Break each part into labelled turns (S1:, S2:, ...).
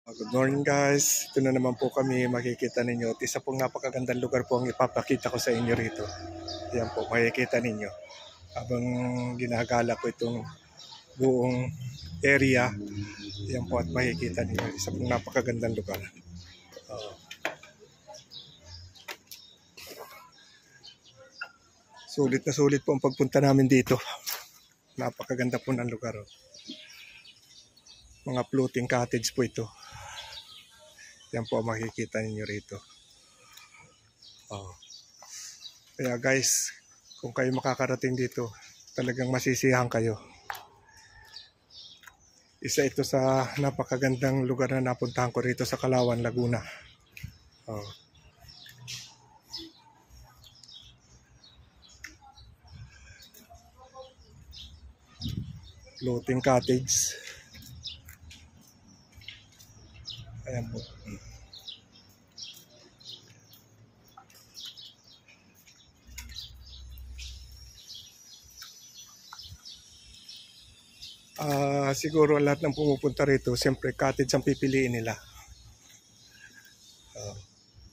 S1: Good morning guys, ito na naman po kami, makikita ninyo at isa pong napakagandang lugar po ang ipapakita ko sa inyo rito. Yan po, makikita ninyo habang ginagala ko itong buong area. Yan po at makikita ninyo, isa pong napakagandang lugar. Sulit na sulit po ang pagpunta namin dito. Napakaganda po ng lugar. Mga floating cottage po ito. Yan po ang makikita ninyo rito. Kaya guys, kung kayo makakarating dito, talagang masisiyahan kayo. Isa ito sa napakagandang lugar na napuntahan ko rito sa Calauan, Laguna. Floating cottage. Ayan po. Siguro lahat ng pumupunta rito, siyempre cottage ang pipiliin nila.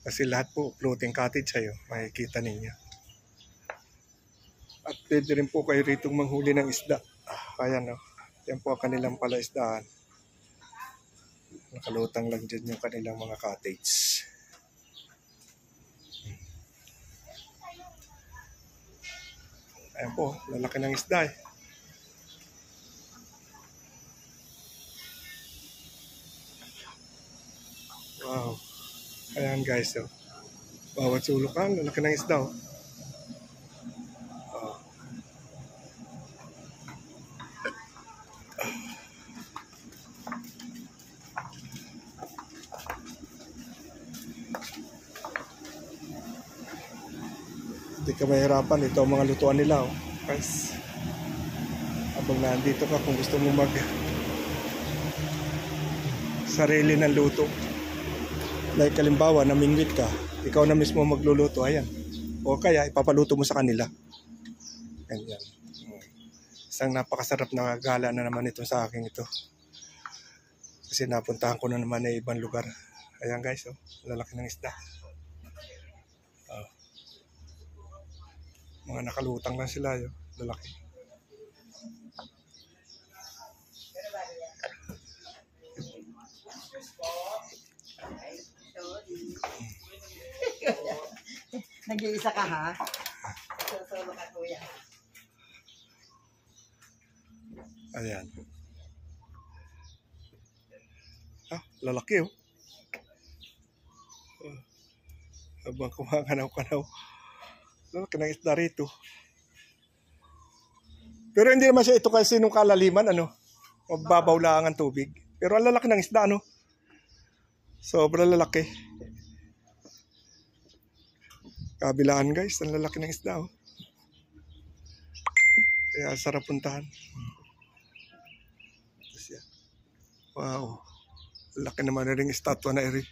S1: Kasi lahat po floating cottage ayo, makikita ninyo. At pwede rin po kayo rito manghuli ng isda. Ayan o. Yan po ang kanilang palaisdaan. Nakalutang lang dyan yung kanilang mga cottage. Ayan po, lalaki ng isda eh. Wow. Ayan guys oh. Bawat sulukan, lalaki ng isda oh. Hindi ka mahirapan, ito ang mga lutuan nila oh. Guys, habang nandito ka, kung gusto mo mag sarili ng luto, like kalimbawa namingwit ka, ikaw na mismo magluluto, ayan, o kaya ipapaluto mo sa kanila. Ganyan. Isang napakasarap na gala na naman ito sa akin ito, kasi napuntahan ko na naman na ibang lugar. Ayan guys oh, lalaki ng isda. Mga nakalutang lang sila yun, lalaki.
S2: Nag-iisa ka ha? Solo ka kuya.
S1: Ayan. Lalaki oh. Habang kumakanaw-kanaw, lalaki ng isda rito. Pero hindi naman siya ito kasi nung kalaliman, ano, mababaw lang ang tubig. Pero ang lalaki ng isda, ano, sobrang lalaki. Kabilaan guys, ang lalaki ng isda oh. Kaya sarap puntahan. Wow, laki naman na rin estatwa na eri.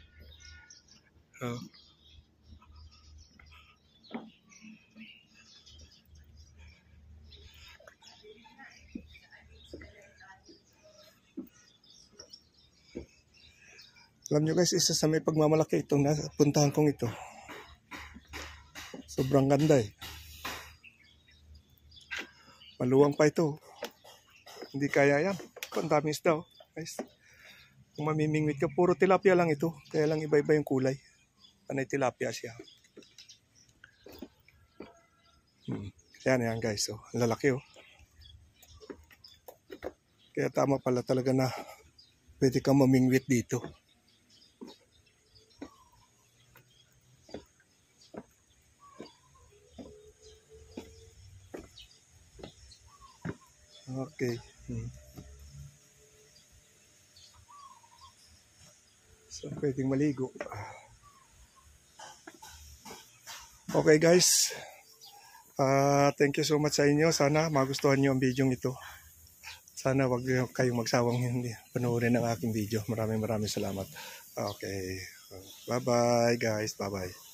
S1: Alam nyo guys, isa sa may pagmamalaki itong napuntahan kong ito. Sobrang ganda eh. Maluwang pa ito. Hindi kaya yan. Ang daming isda oh. Guys, kung mamimingwit ka, puro tilapia lang ito. Kaya lang iba-iba yung kulay. Panay tilapia siya. Yan guys oh. Ang lalaki oh. Kaya tama pala talaga na pwede kang mamingwit dito. Okay. So, pwedeng maligo. Okay guys. Thank you so much sa inyo. Sana magustuhan nyo ang video ito. Sana wag kayong magsawang hindi panoorin ang aking video. Maraming salamat. Okay. Bye-bye guys. Bye-bye.